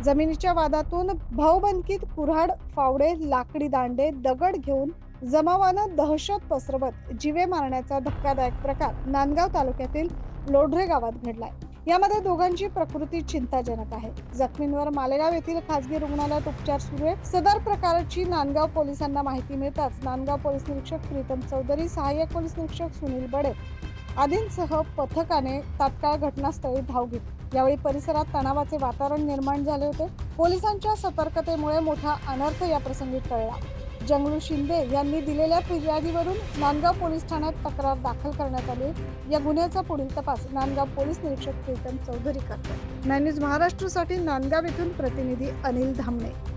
जमिनीच्या वादातून भाऊबंदकीत कुऱ्हाड, फावडे, लाकडी दांडे, दगड घेऊन जमावानं दहशत पसरवत जीवे मारण्याचा धक्कादायक प्रकार नांदगाव तालुक्यातील लोढरे गावात घडलाय. यामध्ये दोघांची प्रकृती चिंताजनक आहे. जखमींवर मालेगाव येथील खासगी रुग्णालयात उपचार सुरू आहे. सदर प्रकाराची नांदगाव पोलिसांना माहिती मिळताच नांदगाव पोलीस निरीक्षक प्रीतम चौधरी, सहाय्यक पोलीस निरीक्षक सुनील बडे आदींसह पथकाने तात्काळ घटनास्थळी धाव घेतली. यावेळी परिसरात तणावाचे वातावरण निर्माण झाले होते. पोलिसांच्या सतर्कतेमुळे मोठा अनर्थ या प्रसंगी टळला. जंगलू शिंदे यांनी दिलेल्या फिर्यादीवरून नांदगाव पोलीस ठाण्यात तक्रार दाखल करण्यात आली. या गुन्ह्याचा पुढील तपास नांदगाव पोलीस निरीक्षक प्रीतम चौधरी करतात. 9 न्यूज महाराष्ट्रसाठी नांदगाव येथून प्रतिनिधी अनिल धामणे.